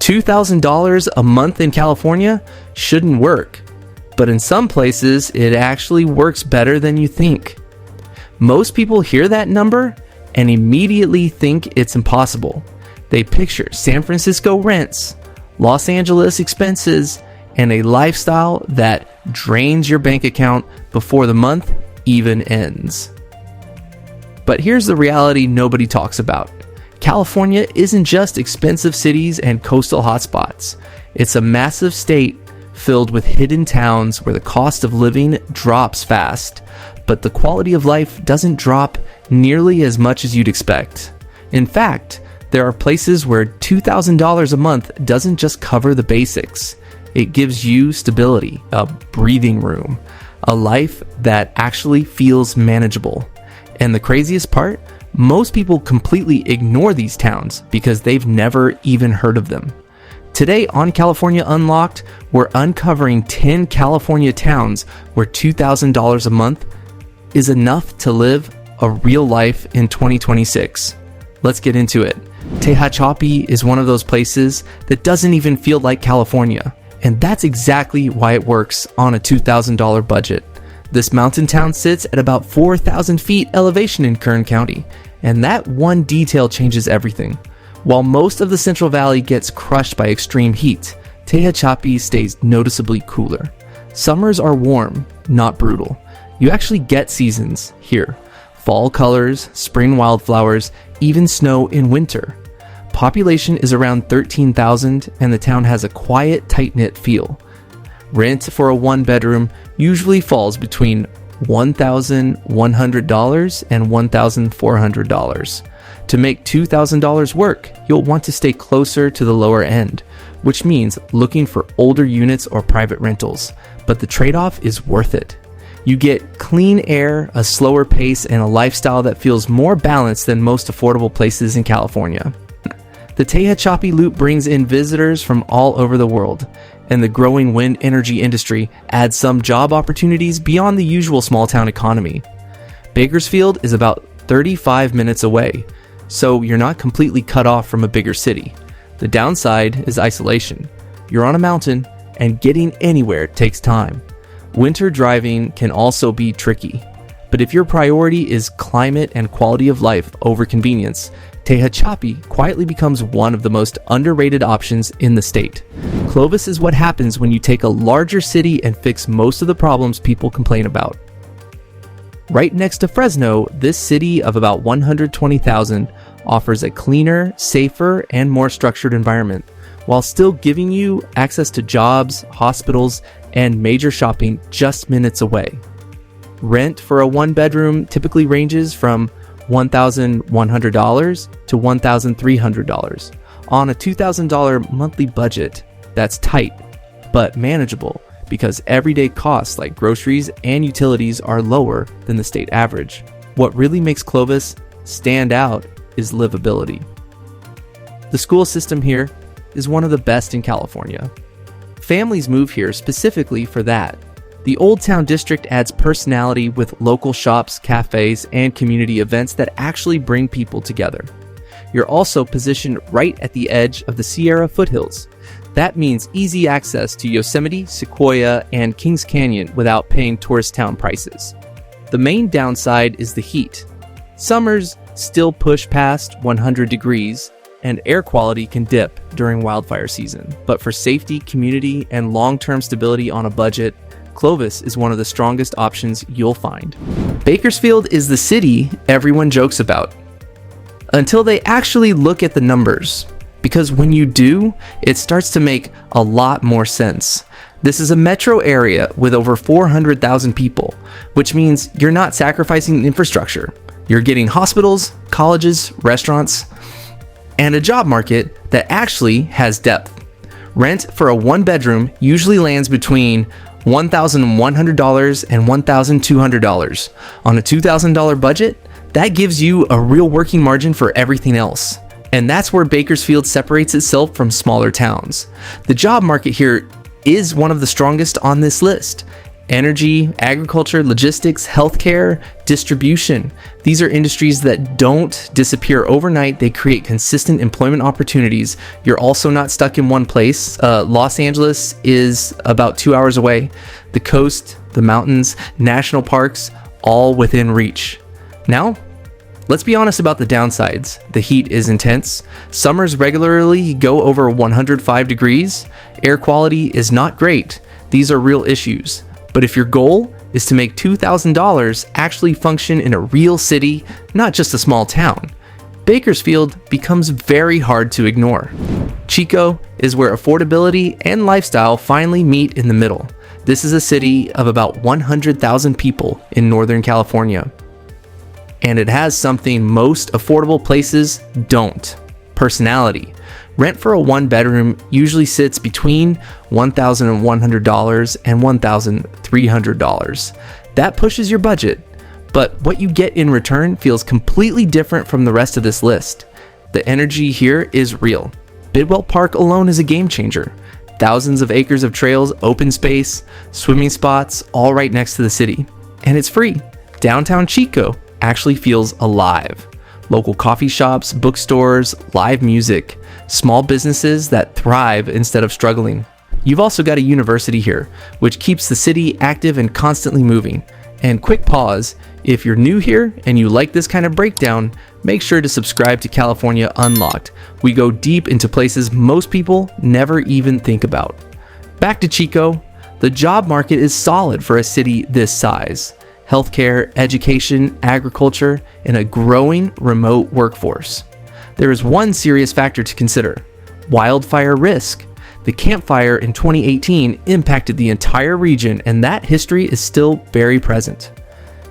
$2,000 a month in California shouldn't work, but in some places it actually works better than you think. Most people hear that number and immediately think it's impossible. They picture San Francisco rents, Los Angeles expenses, and a lifestyle that drains your bank account before the month even ends. But here's the reality nobody talks about. California isn't just expensive cities and coastal hotspots. It's a massive state filled with hidden towns where the cost of living drops fast, but the quality of life doesn't drop nearly as much as you'd expect. In fact, there are places where $2,000 a month doesn't just cover the basics. It gives you stability, a breathing room, a life that actually feels manageable. And the craziest part, most people completely ignore these towns because they've never even heard of them. Today on California Unlocked, we're uncovering 10 California towns where $2,000 a month is enough to live a real life in 2026. Let's get into it. Tehachapi is one of those places that doesn't even feel like California, and that's exactly why it works on a $2,000 budget. This mountain town sits at about 4,000 feet elevation in Kern County, and that one detail changes everything. While most of the Central Valley gets crushed by extreme heat, Tehachapi stays noticeably cooler. Summers are warm, not brutal. You actually get seasons here. Fall colors, spring wildflowers, even snow in winter. Population is around 13,000 and the town has a quiet, tight-knit feel. Rent for a one-bedroom usually falls between $1,100 and $1,400. To make $2,000 work, you'll want to stay closer to the lower end, which means looking for older units or private rentals, but the trade-off is worth it. You get clean air, a slower pace, and a lifestyle that feels more balanced than most affordable places in California. The Tehachapi Loop brings in visitors from all over the world, and the growing wind energy industry adds some job opportunities beyond the usual small-town economy. Bakersfield is about 35 minutes away, so you're not completely cut off from a bigger city. The downside is isolation. You're on a mountain, and getting anywhere takes time. Winter driving can also be tricky, but if your priority is climate and quality of life over convenience, Tehachapi quietly becomes one of the most underrated options in the state. Clovis is what happens when you take a larger city and fix most of the problems people complain about. Right next to Fresno, this city of about 120,000 offers a cleaner, safer, and more structured environment, while still giving you access to jobs, hospitals, and major shopping just minutes away. Rent for a one-bedroom typically ranges from $1,100 to $1,300. On a $2,000 monthly budget, that's tight, but manageable because everyday costs like groceries and utilities are lower than the state average. What really makes Clovis stand out is livability. The school system here is one of the best in California. Families move here specifically for that. The Old Town District adds personality with local shops, cafes, and community events that actually bring people together. You're also positioned right at the edge of the Sierra foothills. That means easy access to Yosemite, Sequoia, and Kings Canyon without paying tourist town prices. The main downside is the heat. Summers still push past 100 degrees, and air quality can dip during wildfire season. But for safety, community, and long-term stability on a budget, Clovis is one of the strongest options you'll find. Bakersfield is the city everyone jokes about, until they actually look at the numbers. Because when you do, it starts to make a lot more sense. This is a metro area with over 400,000 people, which means you're not sacrificing infrastructure. You're getting hospitals, colleges, restaurants, and a job market that actually has depth. Rent for a one-bedroom usually lands between $1,100 and $1,200. On a $2,000 budget, that gives you a real working margin for everything else. And that's where Bakersfield separates itself from smaller towns. The job market here is one of the strongest on this list, Energy, agriculture, logistics, healthcare, distribution. These are industries that don't disappear overnight. They create consistent employment opportunities. You're also not stuck in one place. Los Angeles is about 2 hours away. The coast, the mountains, national parks, all within reach. Now, let's be honest about the downsides. The heat is intense. Summers regularly go over 105 degrees. Air quality is not great. These are real issues. But if your goal is to make $2,000 actually function in a real city, not just a small town, Bakersfield becomes very hard to ignore. Chico is where affordability and lifestyle finally meet in the middle. This is a city of about 100,000 people in Northern California. And it has something most affordable places don't: personality. Rent for a one-bedroom usually sits between $1,100 and $1,300. That pushes your budget, but what you get in return feels completely different from the rest of this list. The energy here is real. Bidwell Park alone is a game changer. Thousands of acres of trails, open space, swimming spots, all right next to the city. And it's free. Downtown Chico actually feels alive. Local coffee shops, bookstores, live music, small businesses that thrive instead of struggling. You've also got a university here, which keeps the city active and constantly moving. And quick pause, if you're new here and you like this kind of breakdown, make sure to subscribe to California Unlocked. We go deep into places most people never even think about. Back to Chico, the job market is solid for a city this size. Healthcare, education, agriculture, and a growing remote workforce. There is one serious factor to consider: wildfire risk. The Camp Fire in 2018 impacted the entire region, and that history is still very present.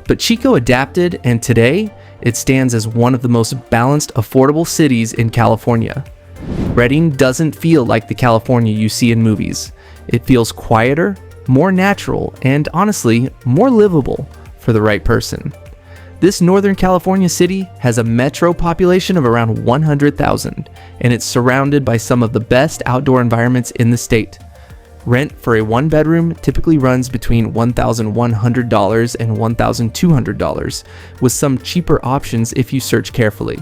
But Chico adapted, and today it stands as one of the most balanced, affordable cities in California. Redding doesn't feel like the California you see in movies. It feels quieter, more natural, and honestly, more livable for the right person. This Northern California city has a metro population of around 100,000, and it's surrounded by some of the best outdoor environments in the state. Rent for a one-bedroom typically runs between $1,100 and $1,200, with some cheaper options if you search carefully.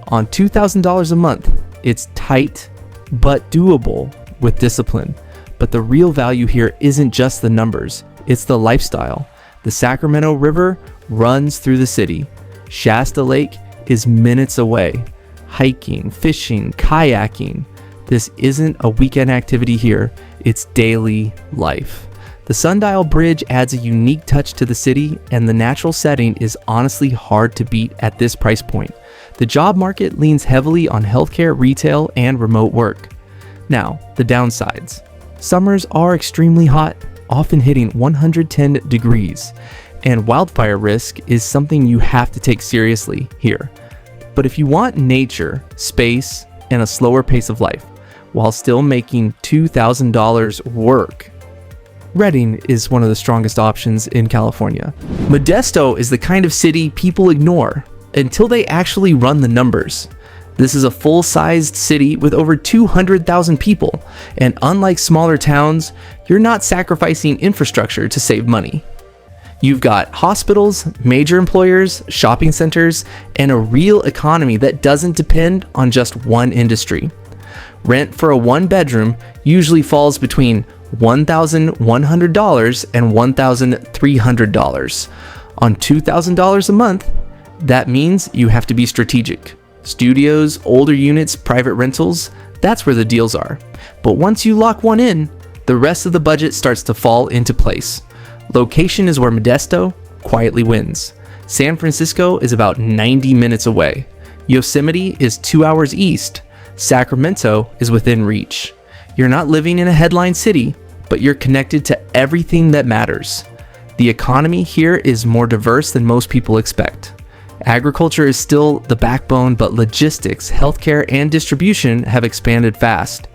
On $2,000 a month, it's tight but doable with discipline. But the real value here isn't just the numbers, it's the lifestyle. The Sacramento River runs through the city. Shasta Lake is minutes away. Hiking, fishing, kayaking. This isn't a weekend activity here, it's daily life. The Sundial Bridge adds a unique touch to the city, and the natural setting is honestly hard to beat at this price point. The job market leans heavily on healthcare, retail, and remote work. Now, the downsides. Summers are extremely hot, often hitting 110 degrees, and wildfire risk is something you have to take seriously here. But if you want nature, space, and a slower pace of life, while still making $2,000 work, Redding is one of the strongest options in California. Modesto is the kind of city people ignore until they actually run the numbers. This is a full-sized city with over 200,000 people, and unlike smaller towns, you're not sacrificing infrastructure to save money. You've got hospitals, major employers, shopping centers, and a real economy that doesn't depend on just one industry. Rent for a one-bedroom usually falls between $1,100 and $1,300. On $2,000 a month, that means you have to be strategic. Studios, older units, private rentals, that's where the deals are. But once you lock one in, the rest of the budget starts to fall into place. Location is where Modesto quietly wins. San Francisco is about 90 minutes away. Yosemite is 2 hours east. Sacramento is within reach. You're not living in a headline city, but you're connected to everything that matters. The economy here is more diverse than most people expect. Agriculture is still the backbone, but logistics, healthcare, and distribution have expanded fast.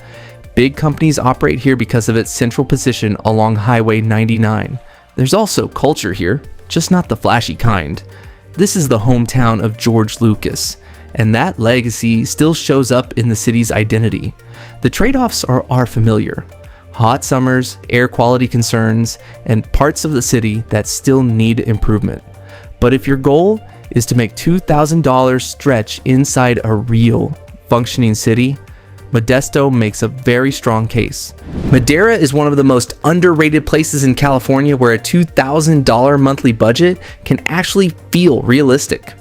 Big companies operate here because of its central position along Highway 99. There's also culture here, just not the flashy kind. This is the hometown of George Lucas, and that legacy still shows up in the city's identity. The trade-offs are familiar. hot summers, air quality concerns, and parts of the city that still need improvement. But if your goal is to make $2,000 stretch inside a real, functioning city, Modesto makes a very strong case. Madera is one of the most underrated places in California where a $2,000 monthly budget can actually feel realistic.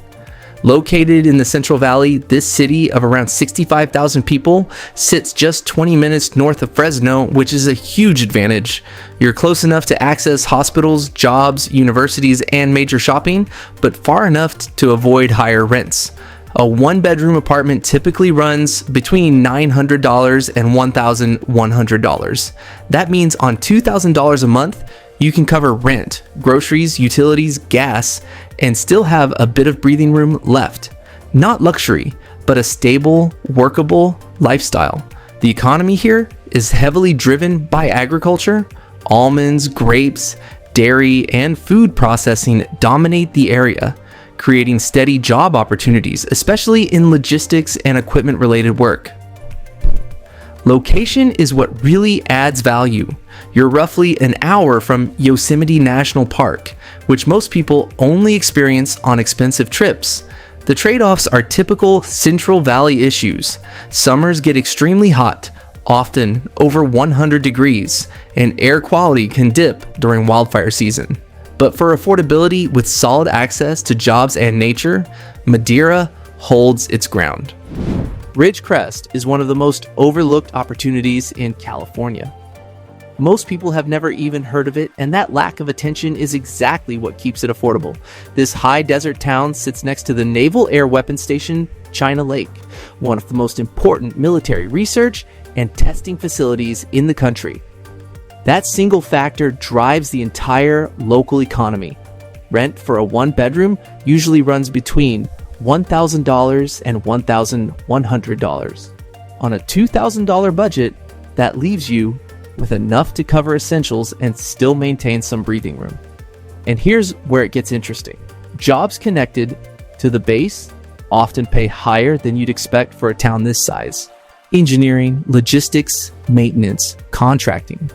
Located in the Central Valley, this city of around 65,000 people sits just 20 minutes north of Fresno, which is a huge advantage. You're close enough to access hospitals, jobs, universities, and major shopping, but far enough to avoid higher rents. A one-bedroom apartment typically runs between $900 and $1,100. That means on $2,000 a month, you can cover rent, groceries, utilities, gas, and still have a bit of breathing room left. Not luxury, but a stable, workable lifestyle. The economy here is heavily driven by agriculture. Almonds, grapes, dairy, and food processing dominate the area, creating steady job opportunities, especially in logistics and equipment-related work. Location is what really adds value. You're roughly an hour from Yosemite National Park, which most people only experience on expensive trips. The trade-offs are typical Central Valley issues. Summers get extremely hot, often over 100 degrees, and air quality can dip during wildfire season. But for affordability with solid access to jobs and nature, Madera holds its ground. Ridgecrest is one of the most overlooked opportunities in California. Most people have never even heard of it, and that lack of attention is exactly what keeps it affordable. This high desert town sits next to the Naval Air Weapons Station, China Lake, one of the most important military research and testing facilities in the country. That single factor drives the entire local economy. Rent for a one-bedroom usually runs between $1,000 and $1,100. On a $2,000 budget, that leaves you with enough to cover essentials and still maintain some breathing room. And here's where it gets interesting. Jobs connected to the base often pay higher than you'd expect for a town this size. Engineering, logistics, maintenance, contracting.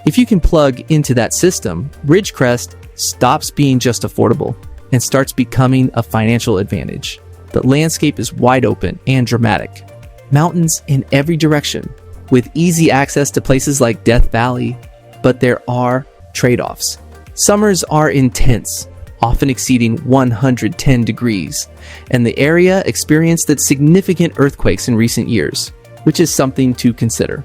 If you can plug into that system, Ridgecrest stops being just affordable and starts becoming a financial advantage. The landscape is wide open and dramatic. Mountains in every direction, with easy access to places like Death Valley, but there are trade-offs. Summers are intense, often exceeding 110 degrees, and the area experienced significant earthquakes in recent years, which is something to consider.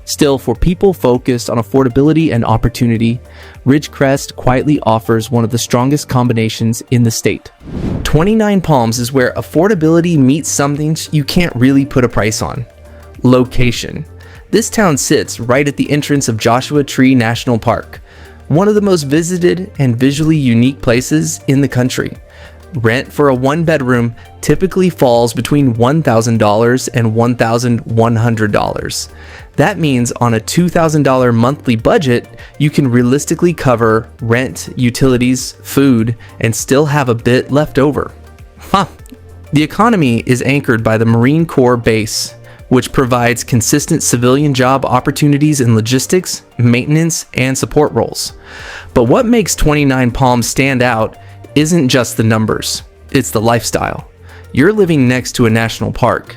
Still, for people focused on affordability and opportunity, Ridgecrest quietly offers one of the strongest combinations in the state. Twentynine Palms is where affordability meets something you can't really put a price on: location. This town sits right at the entrance of Joshua Tree National Park, one of the most visited and visually unique places in the country. Rent for a one-bedroom typically falls between $1,000 and $1,100. That means on a $2,000 monthly budget, you can realistically cover rent, utilities, food, and still have a bit left over. The economy is anchored by the Marine Corps base, which provides consistent civilian job opportunities in logistics, maintenance, and support roles. But what makes Twentynine Palms stand out isn't just the numbers, it's the lifestyle. You're living next to a national park.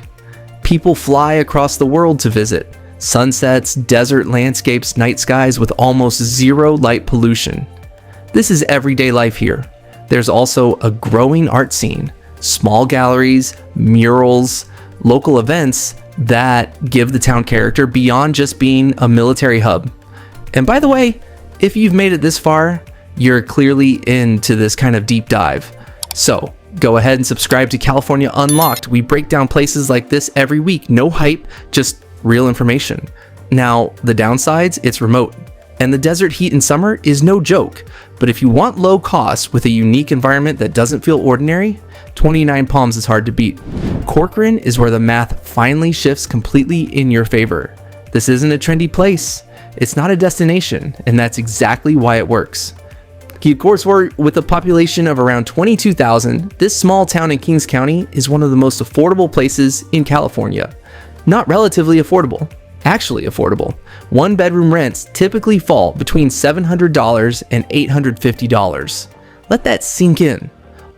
People fly across the world to visit. Sunsets, desert landscapes, night skies with almost zero light pollution. This is everyday life here. There's also a growing art scene, small galleries, murals, local events that give the town character beyond just being a military hub. And by the way, if you've made it this far, you're clearly into this kind of deep dive. So go ahead and subscribe to California Unlocked. We break down places like this every week. No hype, just real information. Now, the downsides, it's remote. And the desert heat in summer is no joke. But if you want low cost with a unique environment that doesn't feel ordinary, Twentynine Palms is hard to beat. Corcoran is where the math finally shifts completely in your favor. This isn't a trendy place. It's not a destination, and that's exactly why it works. Of course, with a population of around 22,000, this small town in Kings County is one of the most affordable places in California. Not relatively affordable, actually affordable. One-bedroom rents typically fall between $700 and $850. Let that sink in.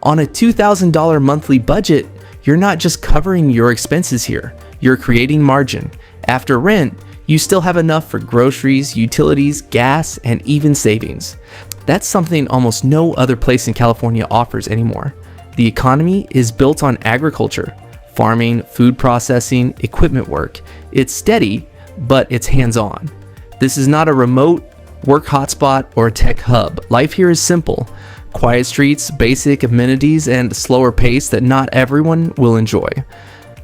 On a $2,000 monthly budget, you're not just covering your expenses here, you're creating margin. After rent, you still have enough for groceries, utilities, gas, and even savings. That's something almost no other place in California offers anymore. The economy is built on agriculture, farming, food processing, equipment work. It's steady, but it's hands-on. This is not a remote work hotspot or a tech hub. Life here is simple. Quiet streets, basic amenities, and a slower pace that not everyone will enjoy.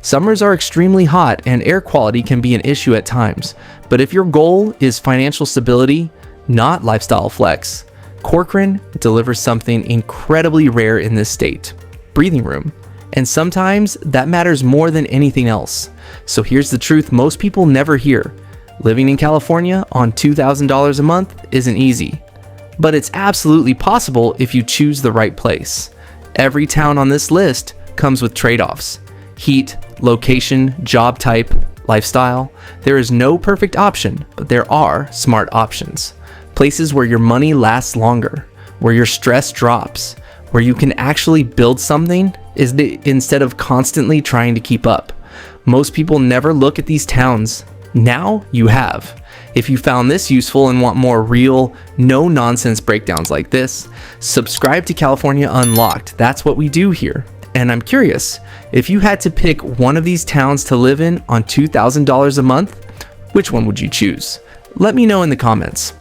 Summers are extremely hot and air quality can be an issue at times, but if your goal is financial stability, not lifestyle flex, Corcoran delivers something incredibly rare in this state: breathing room. And sometimes that matters more than anything else. So here's the truth most people never hear. Living in California on $2,000 a month isn't easy, but it's absolutely possible if you choose the right place. Every town on this list comes with trade-offs: heat, location, job type, lifestyle. There is no perfect option, but there are smart options. Places where your money lasts longer, where your stress drops, where you can actually build something instead of constantly trying to keep up. Most people never look at these towns. Now you have. If you found this useful and want more real, no-nonsense breakdowns like this, subscribe to California Unlocked. That's what we do here. And I'm curious, if you had to pick one of these towns to live in on $2,000 a month, which one would you choose? Let me know in the comments.